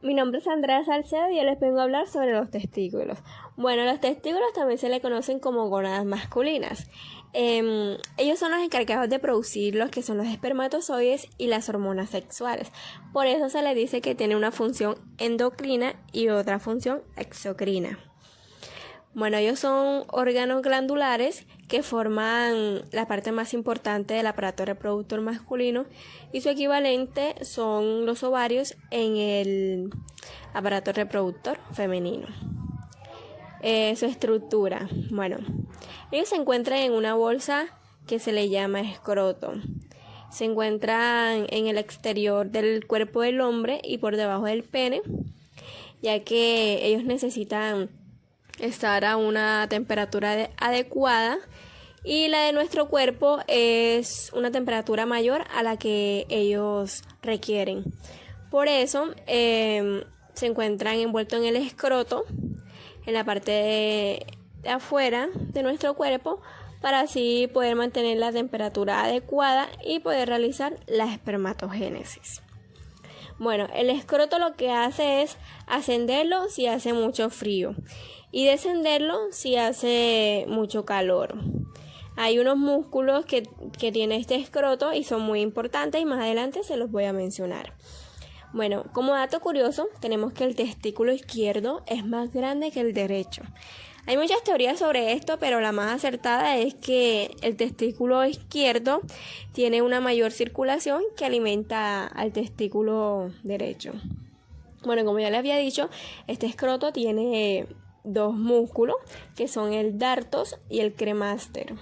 Mi nombre es Andrea Salcedo y yo les vengo a hablar sobre los testículos. Bueno, los testículos también se le conocen como gónadas masculinas. Ellos son los encargados de producir los que son los espermatozoides y las hormonas sexuales. Por eso se les dice que tiene una función endocrina y otra función exocrina. Bueno, ellos son órganos glandulares que forman la parte más importante del aparato reproductor masculino y su equivalente son los ovarios en el aparato reproductor femenino. Su estructura, bueno, ellos se encuentran en una bolsa que se le llama escroto. Se encuentran en el exterior del cuerpo del hombre y por debajo del pene, ya que ellos necesitan estar a una temperatura adecuada y la de nuestro cuerpo es una temperatura mayor a la que ellos requieren. Por eso se encuentran envueltos en el escroto, en la parte de afuera de nuestro cuerpo, para así poder mantener la temperatura adecuada y poder realizar la espermatogénesis. Bueno, el escroto lo que hace es ascenderlo si hace mucho frío y descenderlo si hace mucho calor. Hay unos músculos que tiene este escroto y son muy importantes y más adelante se los voy a mencionar. Bueno, como dato curioso, tenemos que el testículo izquierdo es más grande que el derecho. Hay muchas teorías sobre esto, pero la más acertada es que el testículo izquierdo tiene una mayor circulación que alimenta al testículo derecho. Bueno, como ya les había dicho, este escroto tiene dos músculos que son el dartos y el cremaster.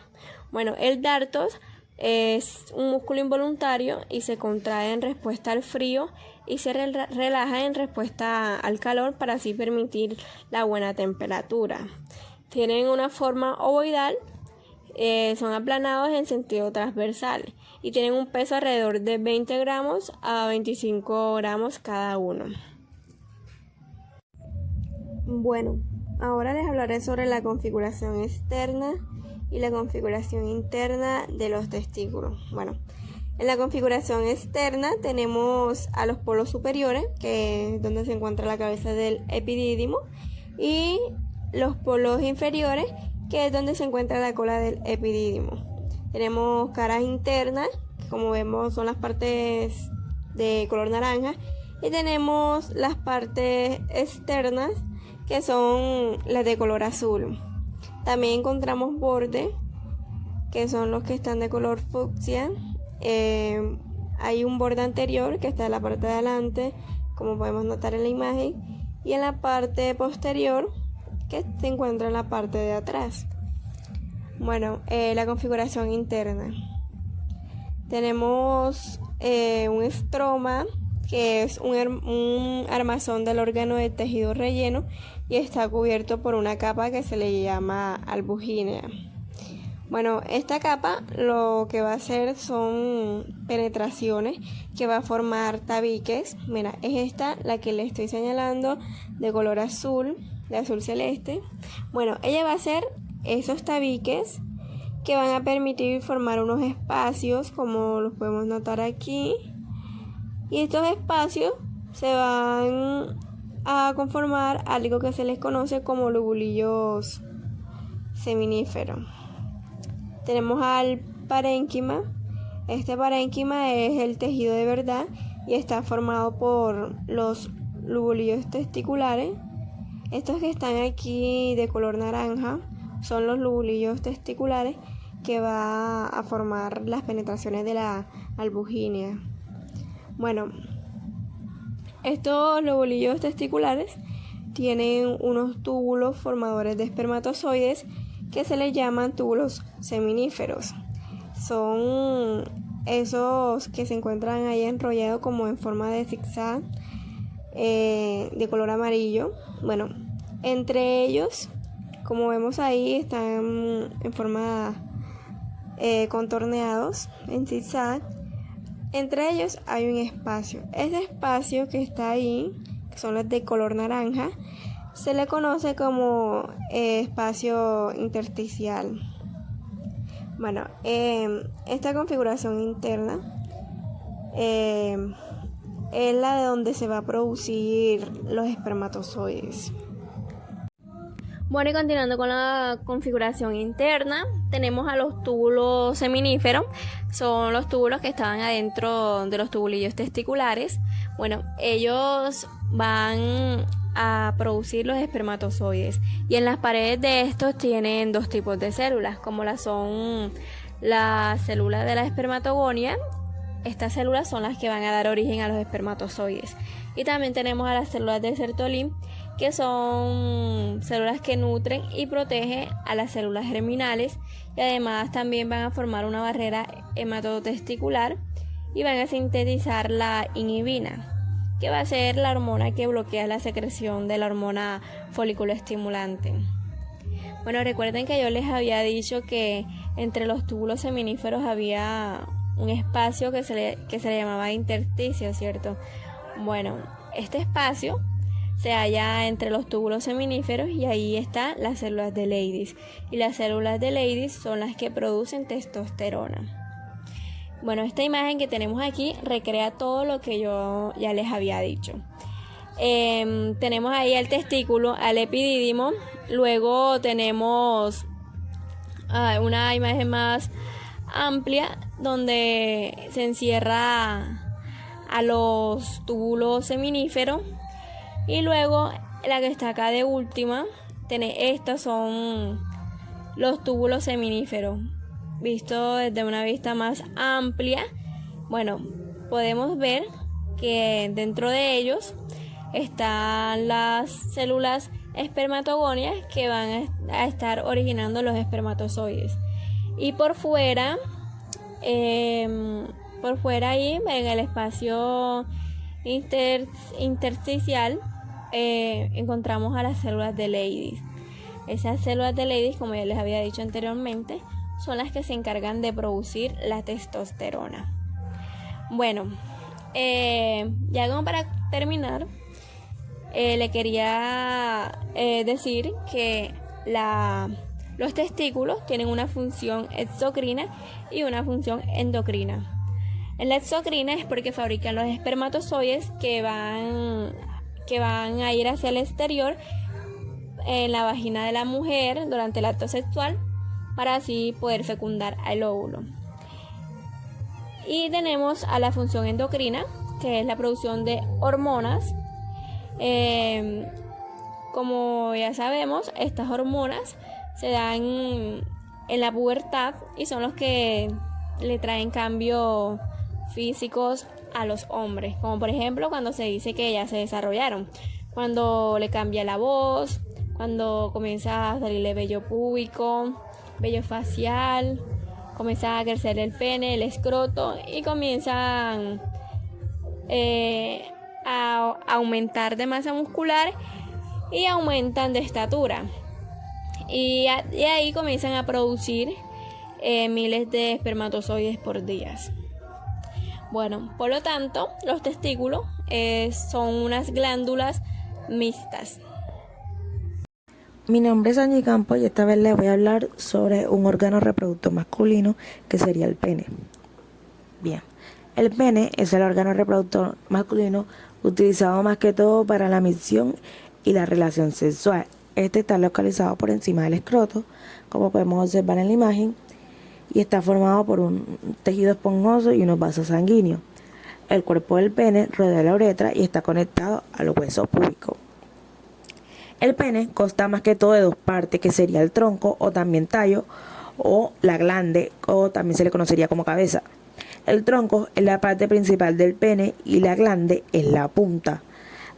Bueno, el dartos es un músculo involuntario y se contrae en respuesta al frío y se relaja en respuesta al calor para así permitir la buena temperatura. Tienen una forma ovoidal, son aplanados en sentido transversal y tienen un peso alrededor de 20 gramos a 25 gramos cada uno. Bueno, ahora les hablaré sobre la configuración externa y la configuración interna de los testículos. Bueno, en la configuración externa tenemos a los polos superiores, que es donde se encuentra la cabeza del epidídimo, y los polos inferiores, que es donde se encuentra la cola del epidídimo. Tenemos caras internas, que como vemos son las partes de color naranja, y tenemos las partes externas, que son las de color azul. También encontramos bordes, que son los que están de color fucsia. Hay un borde anterior que está en la parte de adelante, como podemos notar en la imagen, y en la parte posterior, que se encuentra en la parte de atrás. Bueno, la configuración interna. Tenemos un estroma, que es un armazón del órgano de tejido relleno y está cubierto por una capa que se le llama albugínea. Bueno, esta capa lo que va a hacer son penetraciones que va a formar tabiques. Mira, es esta la que le estoy señalando, de color azul, de azul celeste. Bueno, ella va a hacer esos tabiques que van a permitir formar unos espacios, como los podemos notar aquí. Y estos espacios se van a conformar algo que se les conoce como lobulillos seminíferos. Tenemos al parénquima. Este parénquima es el tejido de verdad y está formado por los lobulillos testiculares. Estos que están aquí de color naranja son los lobulillos testiculares que va a formar las penetraciones de la albugínea. Bueno, estos lobulillos testiculares tienen unos túbulos formadores de espermatozoides que se les llaman túbulos seminíferos. Son esos que se encuentran ahí enrollados como en forma de zigzag, de color amarillo. Bueno, entre ellos, como vemos ahí, están en forma contorneados en zigzag. Entre ellos hay un espacio. Ese espacio que está ahí, que son los de color naranja, se le conoce como espacio intersticial. Bueno, esta configuración interna es la de donde se va a producir los espermatozoides. Bueno, y continuando con la configuración interna, tenemos a los túbulos seminíferos, son los túbulos que estaban adentro de los tubulillos testiculares. Bueno, ellos van a producir los espermatozoides y en las paredes de estos tienen dos tipos de células, como son las células de la espermatogonia. Estas células son las que van a dar origen a los espermatozoides. Y también tenemos a las células de Sertolin, que son células que nutren y protegen a las células germinales y además también van a formar una barrera hematotesticular y van a sintetizar la inhibina, que va a ser la hormona que bloquea la secreción de la hormona folículo estimulante. Bueno, recuerden que yo les había dicho que entre los túbulos seminíferos había un espacio que se le llamaba intersticio, ¿cierto? Bueno, este espacio se halla entre los túbulos seminíferos y ahí están las células de Leydig. Y las células de Leydig son las que producen testosterona. Bueno, esta imagen que tenemos aquí recrea todo lo que yo ya les había dicho. Tenemos ahí el testículo, al epidídimo. Luego tenemos una imagen más amplia donde se encierra a los túbulos seminíferos. Y luego la que está acá de última, estos son los túbulos seminíferos. Visto desde una vista más amplia, bueno, podemos ver que dentro de ellos están las células espermatogonias que van a estar originando los espermatozoides. Y por fuera ahí en el espacio intersticial encontramos a las células de Leydig. Esas células de Leydig, como ya les había dicho anteriormente, son las que se encargan de producir la testosterona. Bueno, ya como para terminar, le quería decir que los testículos tienen una función exocrina y una función endocrina. En la exocrina es porque fabrican los espermatozoides que van a ir hacia el exterior en la vagina de la mujer durante el acto sexual para así poder fecundar al óvulo. Y tenemos a la función endocrina, que es la producción de hormonas. Como ya sabemos, estas hormonas se dan en la pubertad y son los que le traen cambios físicos a los hombres, como por ejemplo cuando se dice que ya se desarrollaron, cuando le cambia la voz, cuando comienza a salirle vello púbico, vello facial, comienza a crecer el pene, el escroto y comienzan a aumentar de masa muscular y aumentan de estatura y ahí comienzan a producir miles de espermatozoides por día. Bueno, por lo tanto, los testículos son unas glándulas mixtas. Mi nombre es Angie Campos y esta vez les voy a hablar sobre un órgano reproductor masculino que sería el pene. Bien, el pene es el órgano reproductor masculino utilizado más que todo para la misión y la relación sexual. Este está localizado por encima del escroto, como podemos observar en la imagen, y está formado por un tejido esponjoso y unos vasos sanguíneos. El cuerpo del pene rodea la uretra y está conectado al hueso púbico. El pene consta más que todo de dos partes, que sería el tronco o también tallo, o la glande, o también se le conocería como cabeza. El tronco es la parte principal del pene y la glande es la punta.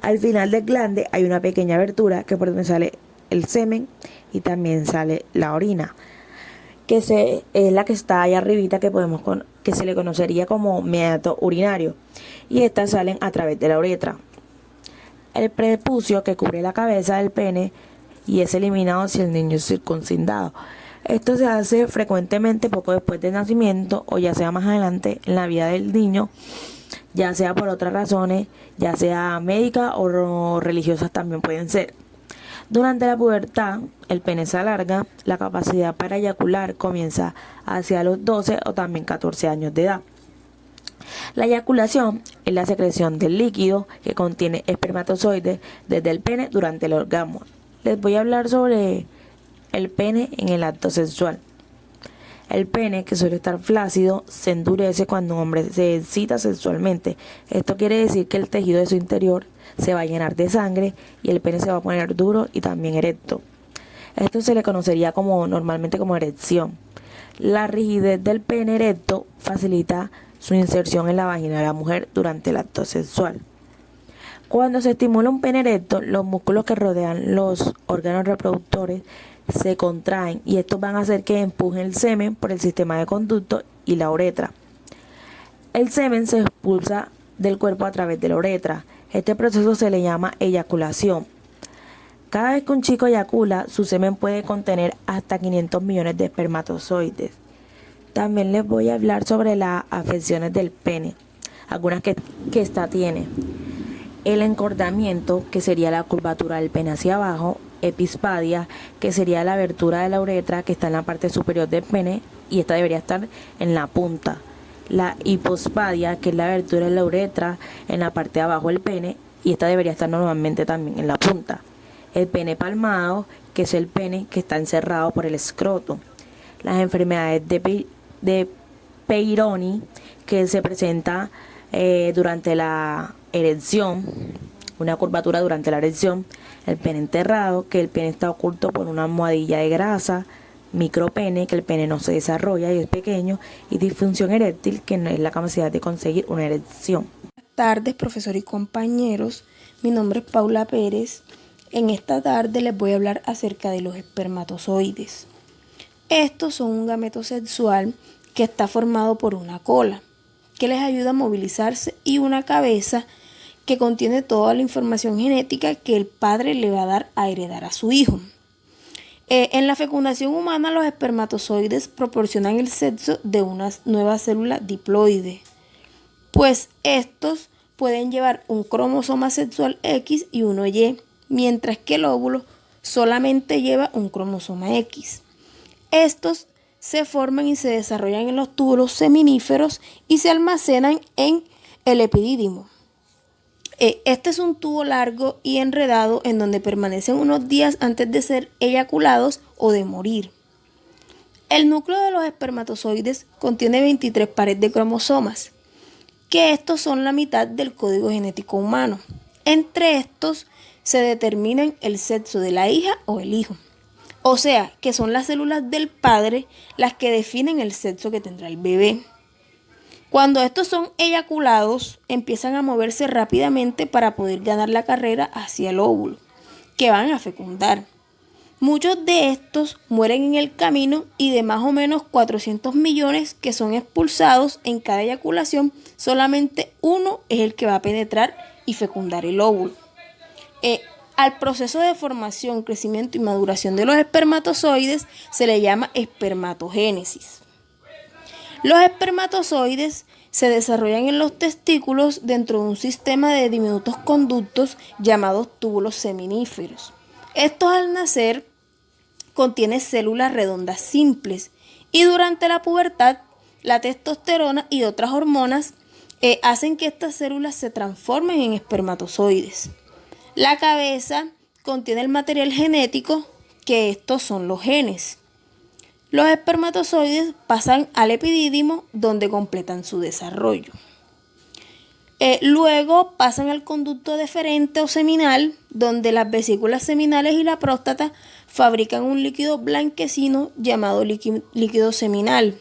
Al final del glande hay una pequeña abertura que por donde sale el semen y también sale la orina, que es la que está ahí arribita, que se le conocería como meato urinario, y estas salen a través de la uretra. El prepucio que cubre la cabeza del pene y es eliminado si el niño es circuncidado. Esto se hace frecuentemente poco después del nacimiento o ya sea más adelante en la vida del niño, ya sea por otras razones, ya sea médicas o religiosas también pueden ser. Durante la pubertad, el pene se alarga, la capacidad para eyacular comienza hacia los 12 o también 14 años de edad. La eyaculación es la secreción del líquido que contiene espermatozoides desde el pene durante el orgasmo. Les voy a hablar sobre el pene en el acto sexual. El pene, que suele estar flácido, se endurece cuando un hombre se excita sexualmente. Esto quiere decir que el tejido de su interior se va a llenar de sangre y el pene se va a poner duro y también erecto. Esto se le conocería normalmente como erección. La rigidez del pene erecto facilita su inserción en la vagina de la mujer durante el acto sexual. Cuando se estimula un pene erecto, los músculos que rodean los órganos reproductores se contraen y estos van a hacer que empujen el semen por el sistema de conducto y la uretra. El semen se expulsa del cuerpo a través de la uretra. Este proceso se le llama eyaculación. Cada vez que un chico eyacula, su semen puede contener hasta 500 millones de espermatozoides. También les voy a hablar sobre las afecciones del pene, algunas que ésta tiene. El encordamiento, que sería la curvatura del pene hacia abajo. Epispadia, que sería la abertura de la uretra que está en la parte superior del pene y esta debería estar en la punta. La hipospadia, que es la abertura de la uretra en la parte de abajo del pene y esta debería estar normalmente también en la punta. El pene palmado, que es el pene que está encerrado por el escroto. Las enfermedades de Peyronie, que se presenta durante la erección, una curvatura durante la erección. El pene enterrado, que el pene está oculto por una almohadilla de grasa. Micropene, que el pene no se desarrolla y es pequeño. Y disfunción eréctil, que no es la capacidad de conseguir una erección. Buenas tardes, profesor y compañeros. Mi nombre es Paula Pérez. En esta tarde les voy a hablar acerca de los espermatozoides. Estos son un gameto sexual que está formado por una cola, que les ayuda a movilizarse, y una cabeza que contiene toda la información genética que el padre le va a dar a heredar a su hijo. En la fecundación humana, los espermatozoides proporcionan el sexo de una nueva célula diploide, pues estos pueden llevar un cromosoma sexual X y uno Y, mientras que el óvulo solamente lleva un cromosoma X. Estos se forman y se desarrollan en los túbulos seminíferos y se almacenan en el epidídimo. Este es un tubo largo y enredado en donde permanecen unos días antes de ser eyaculados o de morir. El núcleo de los espermatozoides contiene 23 pares de cromosomas, que estos son la mitad del código genético humano. Entre estos se determinan el sexo de la hija o el hijo. O sea, que son las células del padre las que definen el sexo que tendrá el bebé. Cuando estos son eyaculados, empiezan a moverse rápidamente para poder ganar la carrera hacia el óvulo, que van a fecundar. Muchos de estos mueren en el camino y de más o menos 400 millones que son expulsados en cada eyaculación, solamente uno es el que va a penetrar y fecundar el óvulo. Al proceso de formación, crecimiento y maduración de los espermatozoides se le llama espermatogénesis. Los espermatozoides se desarrollan en los testículos dentro de un sistema de diminutos conductos llamados túbulos seminíferos. Estos al nacer contienen células redondas simples y durante la pubertad la testosterona y otras hormonas hacen que estas células se transformen en espermatozoides. La cabeza contiene el material genético, que estos son los genes. Los espermatozoides pasan al epidídimo, donde completan su desarrollo. Luego pasan al conducto deferente o seminal, donde las vesículas seminales y la próstata fabrican un líquido blanquecino llamado líquido seminal,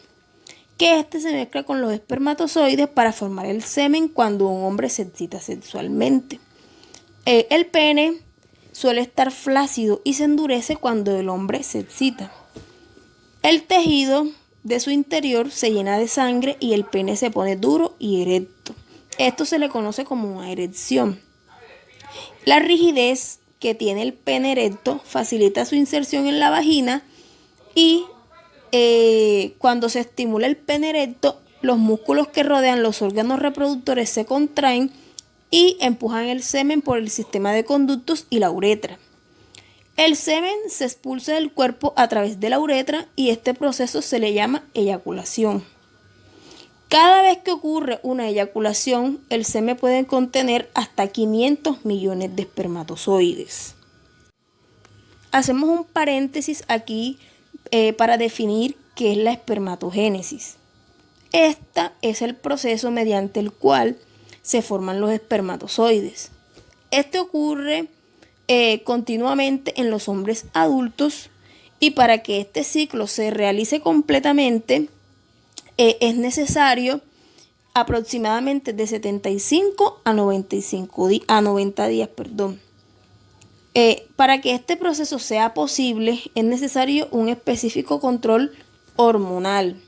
que este se mezcla con los espermatozoides para formar el semen cuando un hombre se excita sexualmente. El pene suele estar flácido y se endurece cuando el hombre se excita. El tejido de su interior se llena de sangre y el pene se pone duro y erecto. Esto se le conoce como una erección. La rigidez que tiene el pene erecto facilita su inserción en la vagina y cuando se estimula el pene erecto, los músculos que rodean los órganos reproductores se contraen y empujan el semen por el sistema de conductos y la uretra. El semen se expulsa del cuerpo a través de la uretra y este proceso se le llama eyaculación. Cada vez que ocurre una eyaculación, el semen puede contener hasta 500 millones de espermatozoides. Hacemos un paréntesis aquí para definir qué es la espermatogénesis. Esta es el proceso mediante el cual se forman los espermatozoides. Este ocurre continuamente en los hombres adultos y para que este ciclo se realice completamente es necesario aproximadamente de 75 a 90 días. Para que este proceso sea posible es necesario un específico control hormonal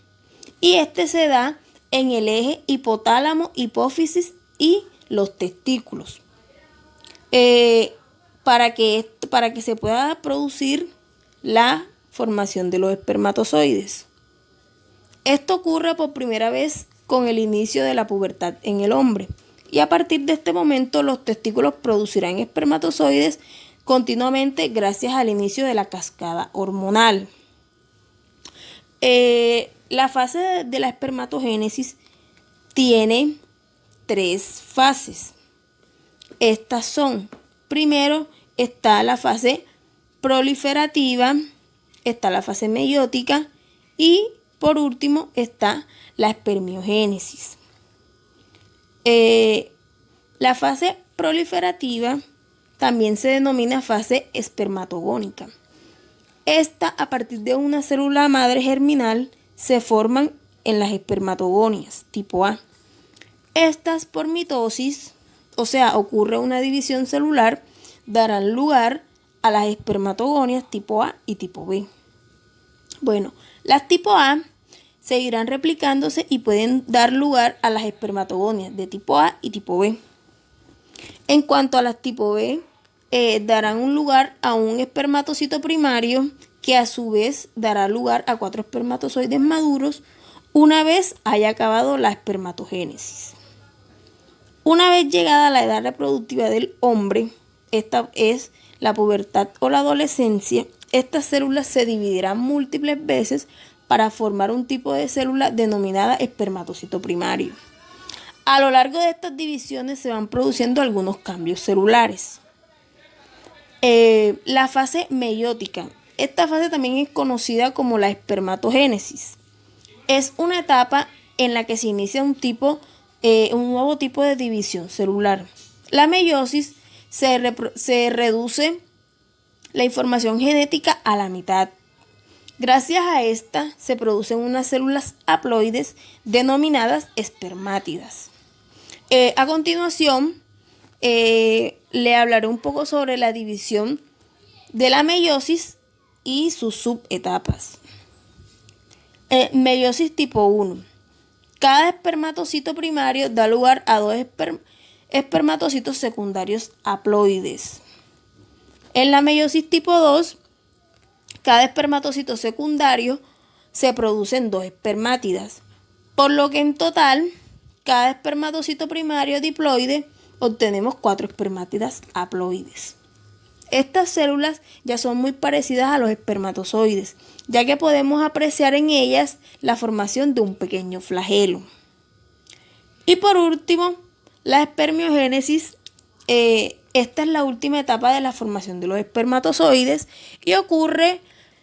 y este se da en el eje hipotálamo, hipófisis y los testículos. Para que se pueda producir la formación de los espermatozoides. Esto ocurre por primera vez con el inicio de la pubertad en el hombre y a partir de este momento los testículos producirán espermatozoides continuamente gracias al inicio de la cascada hormonal. La fase de la espermatogénesis tiene 3 fases. Estas son, primero está la fase proliferativa, está la fase meiótica y por último está la espermiogénesis. La fase proliferativa también se denomina fase espermatogónica. Esta, a partir de una célula madre germinal, se forman en las espermatogonias tipo A. Estas por mitosis, o sea, ocurre una división celular, darán lugar a las espermatogonias tipo A y tipo B. Bueno, las tipo A seguirán replicándose y pueden dar lugar a las espermatogonias de tipo A y tipo B. En cuanto a las tipo B, darán un lugar a un espermatocito primario que a su vez dará lugar a 4 espermatozoides maduros una vez haya acabado la espermatogénesis. Una vez llegada la edad reproductiva del hombre, esta es la pubertad o la adolescencia, estas células se dividirán múltiples veces para formar un tipo de célula denominada espermatocito primario. A lo largo de estas divisiones se van produciendo algunos cambios celulares. La fase meiótica. Esta fase también es conocida como la espermatogénesis. Es una etapa en la que se inicia un nuevo tipo de división celular. La meiosis se reduce la información genética a la mitad. Gracias a esta se producen unas células haploides denominadas espermátidas. A continuación, le hablaré un poco sobre la división de la meiosis y sus subetapas. Meiosis tipo 1. Cada espermatocito primario da lugar a 2 espermatocitos secundarios haploides. En la meiosis tipo 2, cada espermatocito secundario se producen 2 espermátidas, por lo que en total, cada espermatocito primario diploide obtenemos 4 espermátidas haploides. Estas células ya son muy parecidas a los espermatozoides, ya que podemos apreciar en ellas la formación de un pequeño flagelo. Y por último, la espermiogénesis. Esta es la última etapa de la formación de los espermatozoides y ocurre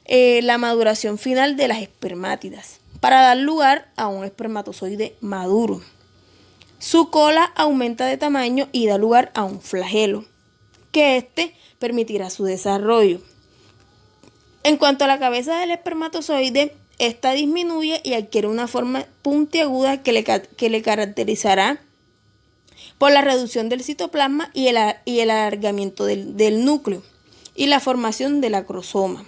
la maduración final de las espermátidas para dar lugar a un espermatozoide maduro. Su cola aumenta de tamaño y da lugar a un flagelo, que permitirá su desarrollo. En cuanto a la cabeza del espermatozoide, esta disminuye y adquiere una forma puntiaguda que le caracterizará por la reducción del citoplasma y el alargamiento del núcleo y la formación del acrosoma.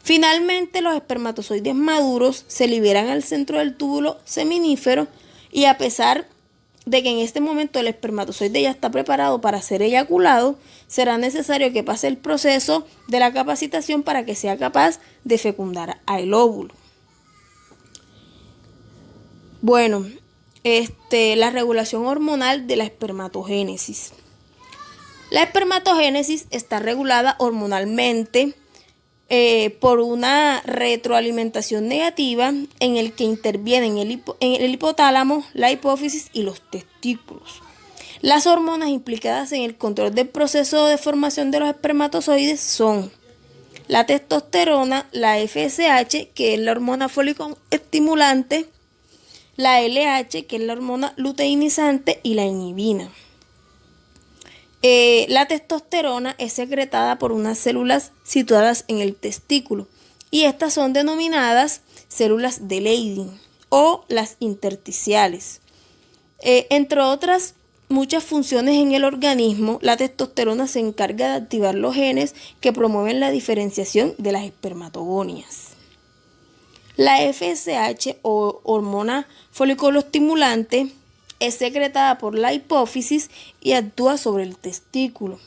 Finalmente, los espermatozoides maduros se liberan al centro del túbulo seminífero y a pesar de que en este momento el espermatozoide ya está preparado para ser eyaculado, será necesario que pase el proceso de la capacitación para que sea capaz de fecundar al óvulo. Bueno, la regulación hormonal de la espermatogénesis. La espermatogénesis está regulada hormonalmente por una retroalimentación negativa en el que intervienen en el hipotálamo, la hipófisis y los testículos. Las hormonas implicadas en el control del proceso de formación de los espermatozoides son la testosterona, la FSH, que es la hormona fólico estimulante, la LH, que es la hormona luteinizante, y la inhibina. La testosterona es secretada por unas células situadas en el testículo y estas son denominadas células de Leydig o las intersticiales. Entre otras muchas funciones en el organismo, la testosterona se encarga de activar los genes que promueven la diferenciación de las espermatogonias. La FSH o hormona foliculoestimulante es secretada por la hipófisis y actúa sobre el testículo.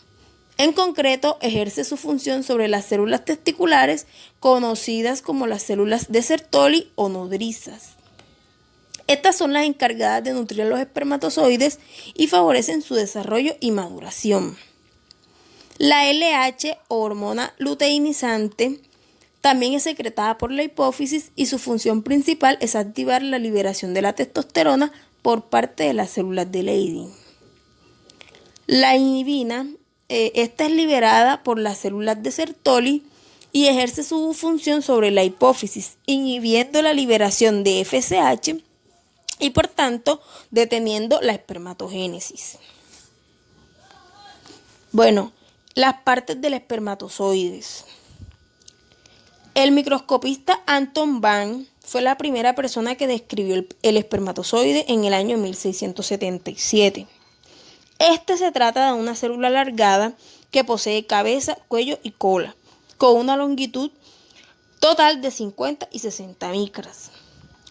En concreto, ejerce su función sobre las células testiculares conocidas como las células de Sertoli o nodrizas. Estas son las encargadas de nutrir a los espermatozoides y favorecen su desarrollo y maduración. La LH o hormona luteinizante también es secretada por la hipófisis y su función principal es activar la liberación de la testosterona por parte de las células de Leydig. La inhibina, esta es liberada por las células de Sertoli y ejerce su función sobre la hipófisis, inhibiendo la liberación de FSH y por tanto deteniendo la espermatogénesis. Bueno, las partes del espermatozoides. El microscopista Anton Bahn fue la primera persona que describió el espermatozoide en el año 1677. Este se trata de una célula alargada que posee cabeza, cuello y cola, con una longitud total de 50 y 60 micras.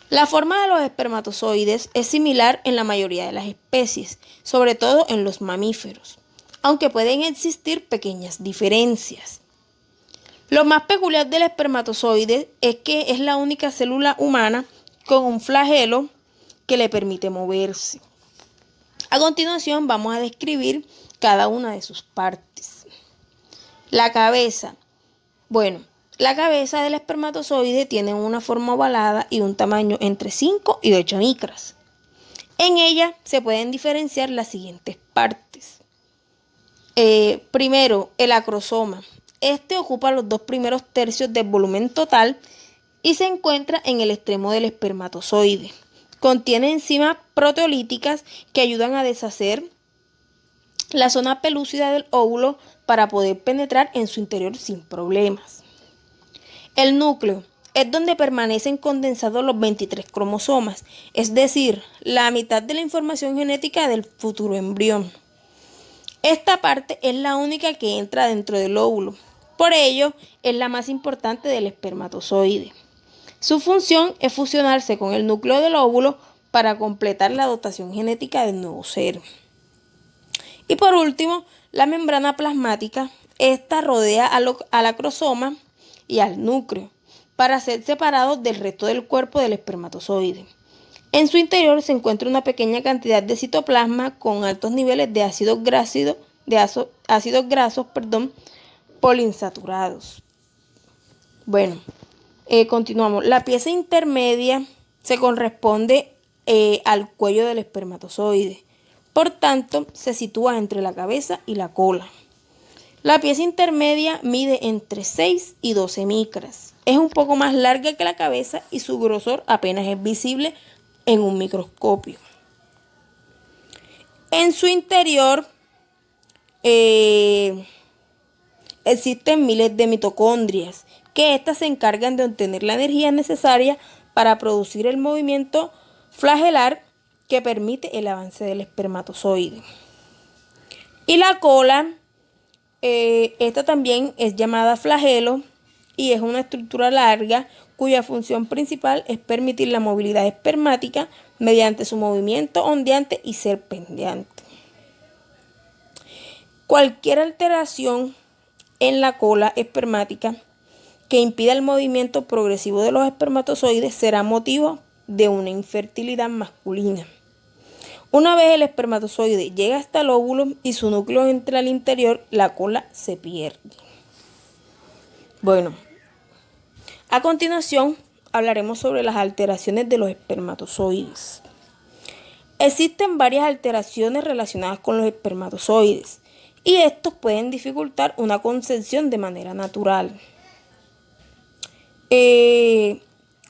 La forma de los espermatozoides es similar en la mayoría de las especies, sobre todo en los mamíferos, aunque pueden existir pequeñas diferencias. Lo más peculiar del espermatozoide es que es la única célula humana con un flagelo que le permite moverse. A continuación vamos a describir cada una de sus partes. La cabeza. Bueno, la cabeza del espermatozoide tiene una forma ovalada y un tamaño entre 5 y 8 micras. En ella se pueden diferenciar las siguientes partes. Primero, el acrosoma. Este ocupa los 2 primeros tercios del volumen total y se encuentra en el extremo del espermatozoide. Contiene enzimas proteolíticas que ayudan a deshacer la zona pelúcida del óvulo para poder penetrar en su interior sin problemas. El núcleo es donde permanecen condensados los 23 cromosomas, es decir, la mitad de la información genética del futuro embrión. Esta parte es la única que entra dentro del óvulo. Por ello, es la más importante del espermatozoide. Su función es fusionarse con el núcleo del óvulo para completar la dotación genética del nuevo ser. Y por último, la membrana plasmática. Esta rodea al acrosoma y al núcleo para ser separados del resto del cuerpo del espermatozoide. En su interior se encuentra una pequeña cantidad de citoplasma con altos niveles de ácidos grasos poliinsaturados. Bueno, continuamos. La pieza intermedia se corresponde al cuello del espermatozoide. Por tanto, se sitúa entre la cabeza y la cola. La pieza intermedia mide entre 6 y 12 micras. Es un poco más larga que la cabeza y su grosor apenas es visible en un microscopio. En su interior existen miles de mitocondrias, que éstas se encargan de obtener la energía necesaria para producir el movimiento flagelar que permite el avance del espermatozoide. Y la cola, esta también es llamada flagelo y es una estructura larga cuya función principal es permitir la movilidad espermática mediante su movimiento ondeante y serpenteante. Cualquier alteración en la cola espermática que impida el movimiento progresivo de los espermatozoides será motivo de una infertilidad masculina. Una vez el espermatozoide llega hasta el óvulo y su núcleo entra al interior, la cola se pierde. Bueno, A continuación, hablaremos sobre las alteraciones de los espermatozoides. Existen varias alteraciones relacionadas con los espermatozoides y estos pueden dificultar una concepción de manera natural.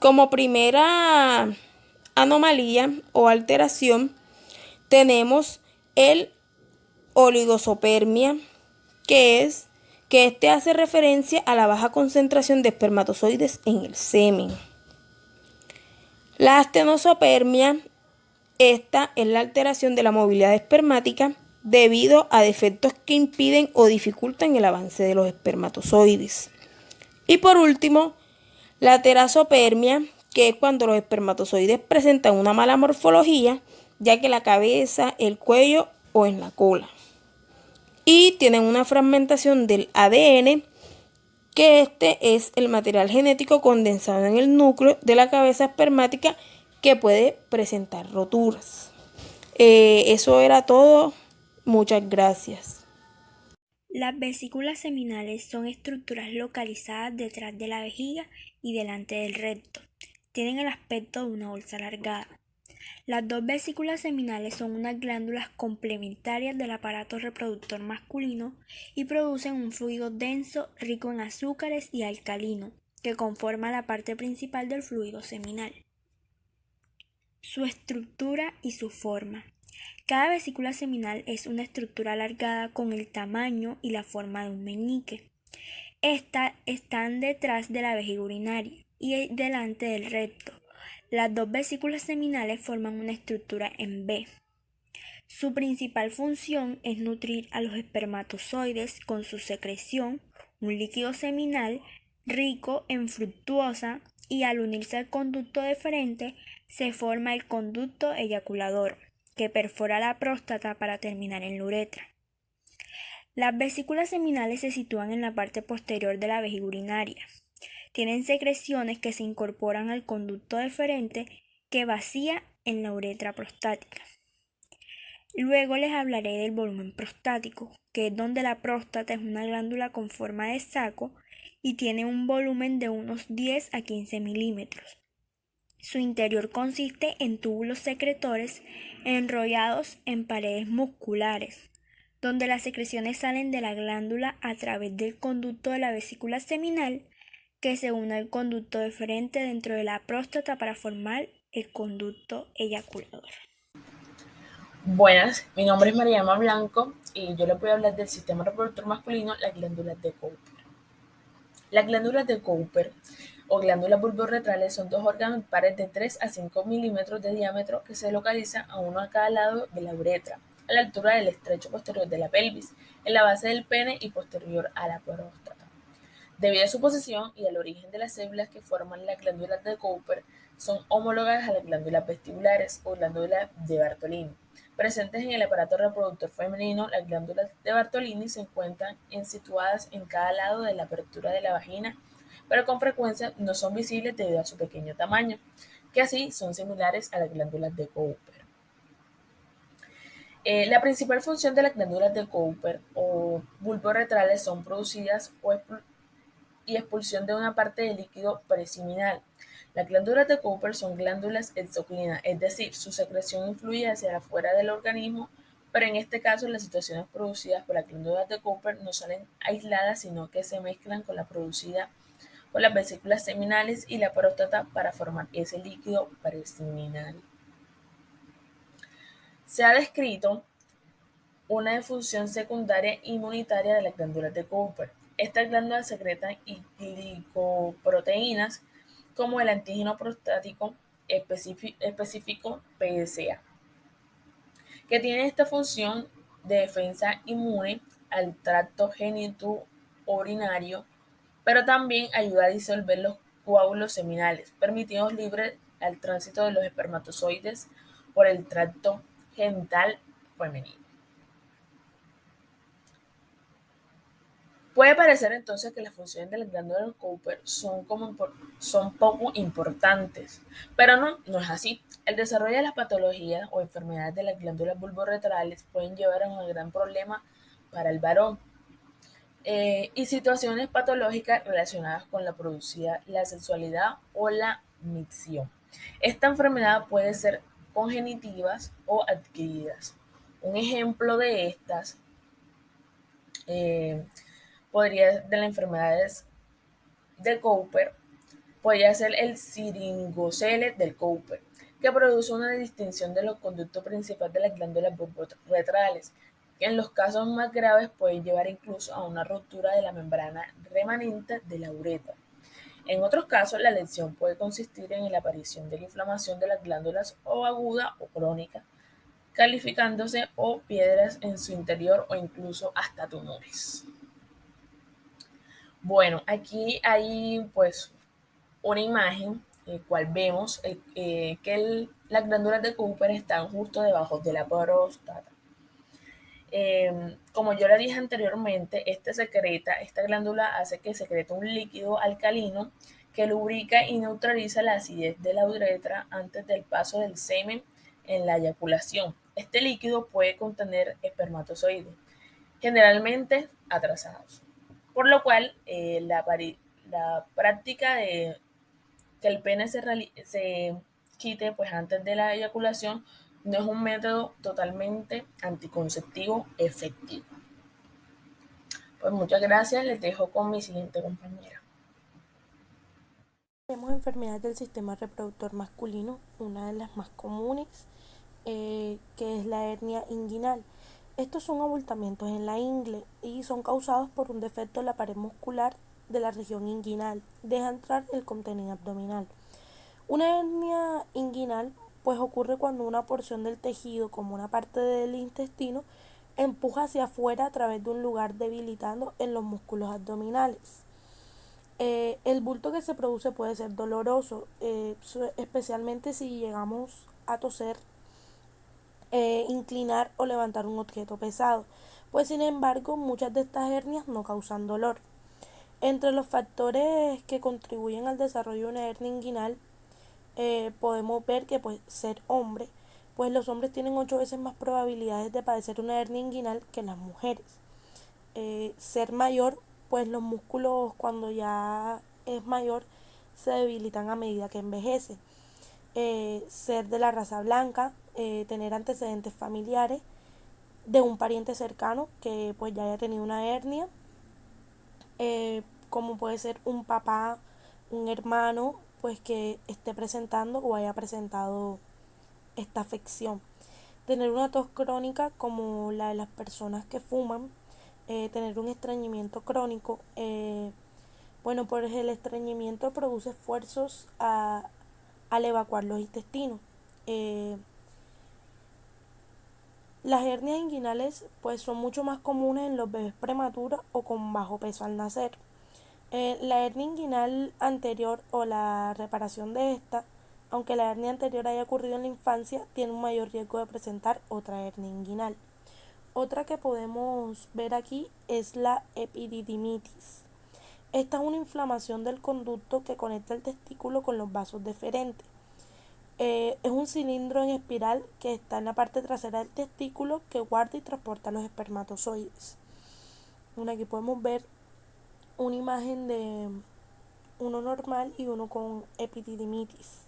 Como primera anomalía o alteración tenemos el oligosopermia, que este hace referencia a la baja concentración de espermatozoides en el semen. La actinospermia, esta es la alteración de la movilidad espermática debido a defectos que impiden o dificultan el avance de los espermatozoides. Y por último, la terasopermia, que es cuando los espermatozoides presentan una mala morfología, ya que la cabeza, el cuello o en la cola. Y tienen una fragmentación del ADN, que este es el material genético condensado en el núcleo de la cabeza espermática que puede presentar roturas. Eso era todo. Muchas gracias. Las vesículas seminales son estructuras localizadas detrás de la vejiga y delante del recto. Tienen el aspecto de una bolsa alargada. Las dos vesículas seminales son unas glándulas complementarias del aparato reproductor masculino y producen un fluido denso, rico en azúcares y alcalino, que conforma la parte principal del fluido seminal. Su estructura y su forma. Cada vesícula seminal es una estructura alargada con el tamaño y la forma de un meñique. Estas están detrás de la vejiga urinaria y delante del recto. Las dos vesículas seminales forman una estructura en V. Su principal función es nutrir a los espermatozoides con su secreción, un líquido seminal rico en fructuosa, y al unirse al conducto deferente se forma el conducto eyaculador, que perfora la próstata para terminar en la uretra. Las vesículas seminales se sitúan en la parte posterior de la vejiga urinaria. Tienen secreciones que se incorporan al conducto deferente que vacía en la uretra prostática. Luego les hablaré del volumen prostático, que es donde la próstata es una glándula con forma de saco y tiene un volumen de unos 10 a 15 milímetros. Su interior consiste en túbulos secretores enrollados en paredes musculares, donde las secreciones salen de la glándula a través del conducto de la vesícula seminal, que se une al conducto deferente dentro de la próstata para formar el conducto eyaculador. Buenas, mi nombre es Mariama Blanco y yo les voy a hablar del sistema reproductor masculino, las glándulas de Cooper. Las glándulas de Cooper o glándulas bulborretrales son dos órganos pares de 3 a 5 milímetros de diámetro que se localizan a uno a cada lado de la uretra, a la altura del estrecho posterior de la pelvis, en la base del pene y posterior a la próstata. Debido a su posición y al origen de las células que forman las glándulas de Cooper, son homólogas a las glándulas vestibulares o glándulas de Bartolini. Presentes en el aparato reproductor femenino, las glándulas de Bartolini se encuentran situadas en cada lado de la apertura de la vagina, pero con frecuencia no son visibles debido a su pequeño tamaño, que así son similares a las glándulas de Cooper. La principal función de las glándulas de Cooper o bulborretrales son producidas y expulsión de una parte del líquido preseminal. Las glándulas de Cooper son glándulas exocrinas, es decir, su secreción influye hacia afuera del organismo, pero en este caso las situaciones producidas por las glándulas de Cooper no salen aisladas, sino que se mezclan con la producida por las vesículas seminales y la próstata para formar ese líquido preseminal. Se ha descrito una disfunción secundaria inmunitaria de las glándulas de Cooper. Estas glándulas secretan glicoproteínas como el antígeno prostático específico PSA, que tiene esta función de defensa inmune al tracto genitourinario, pero también ayuda a disolver los coágulos seminales, permitiendo libre al tránsito de los espermatozoides por el tracto genital femenino. Puede parecer entonces que las funciones de las glándulas de Cooper son poco importantes, pero no es así. El desarrollo de las patologías o enfermedades de las glándulas bulborretrales pueden llevar a un gran problema para el varón. y situaciones patológicas relacionadas con la producida, la sexualidad o la micción. Esta enfermedad puede ser congenitivas o adquiridas. Un ejemplo de estas eh, de las enfermedades de Cooper podría ser el siringocele del Cooper, que produce una distinción de los conductos principales de las glándulas bulboretrales, que en los casos más graves puede llevar incluso a una ruptura de la membrana remanente de la uretra. En otros casos, la lesión puede consistir en la aparición de la inflamación de las glándulas o aguda o crónica, calificándose o piedras en su interior o incluso hasta tumores. Bueno, aquí hay pues una imagen, cual vemos que las glándulas de Cooper están justo debajo de la próstata. Como yo le dije anteriormente, esta glándula hace que secrete un líquido alcalino que lubrica y neutraliza la acidez de la uretra antes del paso del semen en la eyaculación. Este líquido puede contener espermatozoides, generalmente atrasados, por lo cual la práctica de que el pene se quite pues antes de la eyaculación no es un método totalmente anticonceptivo efectivo. Pues muchas gracias, les dejo con mi siguiente compañera. Tenemos enfermedades del sistema reproductor masculino, una de las más comunes, que es la hernia inguinal. Estos son abultamientos en la ingle y son causados por un defecto en la pared muscular de la región inguinal. Deja entrar el contenido abdominal. Una hernia inguinal pues ocurre cuando una porción del tejido, como una parte del intestino, empuja hacia afuera a través de un lugar debilitando en los músculos abdominales. El bulto que se produce puede ser doloroso, especialmente si llegamos a toser, inclinar o levantar un objeto pesado. Pues sin embargo, muchas de estas hernias no causan dolor. Entre los factores que contribuyen al desarrollo de una hernia inguinal, podemos ver que pues ser hombre, pues los hombres tienen 8 veces más probabilidades de padecer una hernia inguinal que las mujeres. Ser mayor, pues los músculos cuando ya es mayor se debilitan a medida que envejece. Ser de la raza blanca, tener antecedentes familiares de un pariente cercano que pues ya haya tenido una hernia, como puede ser un papá, un hermano, pues que esté presentando o haya presentado esta afección. Tener una tos crónica como la de las personas que fuman, tener un estreñimiento crónico. Bueno, pues el estreñimiento produce esfuerzos al evacuar los intestinos. Eh, las hernias inguinales pues son mucho más comunes en los bebés prematuros o con bajo peso al nacer. La hernia inguinal anterior o la reparación de esta, aunque la hernia anterior haya ocurrido en la infancia, tiene un mayor riesgo de presentar otra hernia inguinal. Otra que podemos ver aquí es la epididimitis. Esta es una inflamación del conducto que conecta el testículo con los vasos deferentes. Es un cilindro en espiral que está en la parte trasera del testículo que guarda y transporta los espermatozoides. Bueno, aquí podemos ver una imagen de uno normal y uno con epididimitis.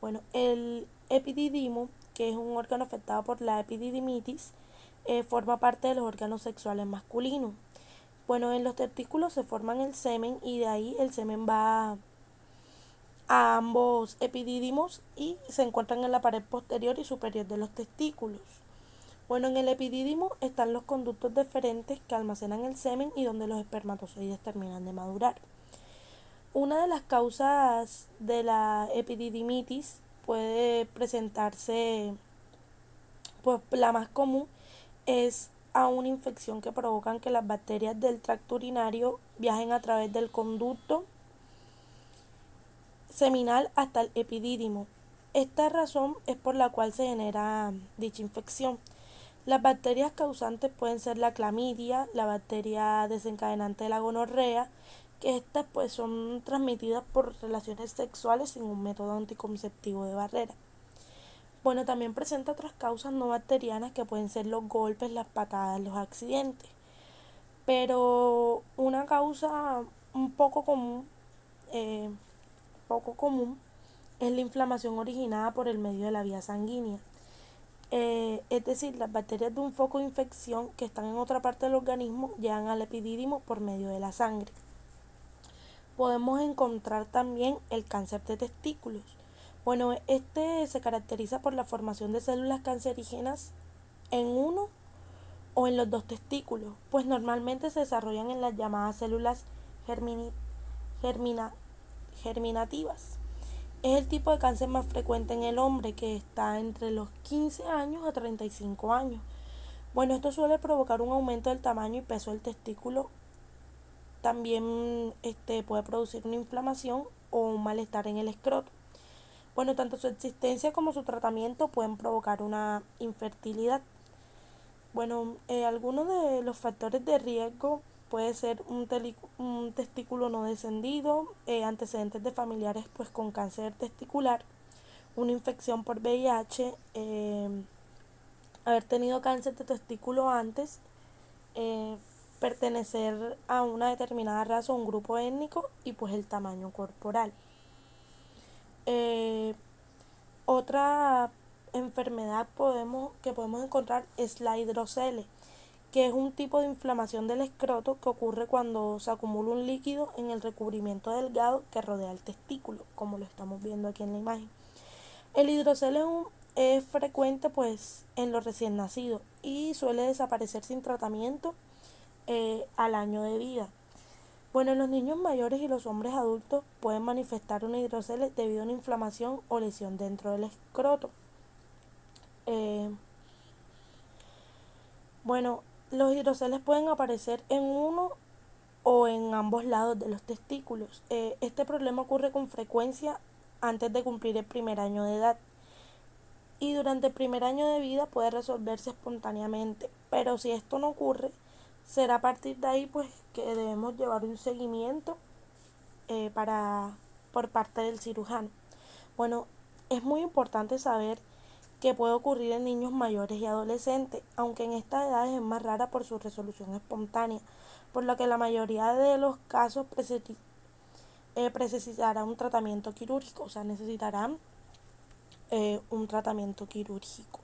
Bueno, el epididimo, que es un órgano afectado por la epididimitis, forma parte de los órganos sexuales masculinos. Bueno, en los testículos se forman el semen y de ahí el semen va a ambos epidídimos y se encuentran en la pared posterior y superior de los testículos. Bueno, en el epidídimo están los conductos deferentes que almacenan el semen y donde los espermatozoides terminan de madurar. Una de las causas de la epididimitis puede presentarse, pues la más común es a una infección que provocan que las bacterias del tracto urinario viajen a través del conducto seminal hasta el epidídimo. Esta razón es por la cual se genera dicha infección. Las bacterias causantes pueden ser la clamidia, la bacteria desencadenante de la gonorrea, que estas pues son transmitidas por relaciones sexuales sin un método anticonceptivo de barrera. Bueno, también presenta otras causas no bacterianas que pueden ser los golpes, las patadas, los accidentes. pero una causa un eh, poco común es la inflamación originada por el medio de la vía sanguínea. Es decir, las bacterias de un foco de infección que están en otra parte del organismo llegan al epidídimo por medio de la sangre. Podemos encontrar también el cáncer de testículos. Bueno, este se caracteriza por la formación de células cancerígenas en uno o en los dos testículos, pues normalmente se desarrollan en las llamadas células germina- germinativas. Es el tipo de cáncer más frecuente en el hombre, que está entre los 15 años a 35 años. Bueno, esto suele provocar un aumento del tamaño y peso del testículo. También puede producir una inflamación o un malestar en el escroto. Bueno, tanto su existencia como su tratamiento pueden provocar una infertilidad. Bueno, algunos de los factores de riesgo puede ser un testículo no descendido, antecedentes de familiares pues con cáncer testicular, una infección por VIH, haber tenido cáncer de testículo antes, eh, pertenecer a una determinada raza o un grupo étnico y pues el tamaño corporal. Eh, Otra enfermedad que podemos encontrar es la hidrocele, que es un tipo de inflamación del escroto que ocurre cuando se acumula un líquido en el recubrimiento delgado que rodea el testículo, como lo estamos viendo aquí en la imagen. El hidrocele es frecuente pues en los recién nacidos y suele desaparecer sin tratamiento al año de vida. Bueno, los niños mayores y los hombres adultos pueden manifestar una hidrocele debido a una inflamación o lesión dentro del escroto. Eh, bueno, los hidroceles pueden aparecer en uno o en ambos lados de los testículos. Este problema ocurre con frecuencia antes de cumplir el primer año de edad y durante el primer año de vida puede resolverse espontáneamente, pero si esto no ocurre, será a partir de ahí pues que debemos llevar un seguimiento para por parte del cirujano. Bueno, es muy importante saber que puede ocurrir en niños mayores y adolescentes, aunque en estas edades es más rara por su resolución espontánea, por lo que la mayoría de los casos precisará un tratamiento quirúrgico, o sea, necesitarán un tratamiento quirúrgico.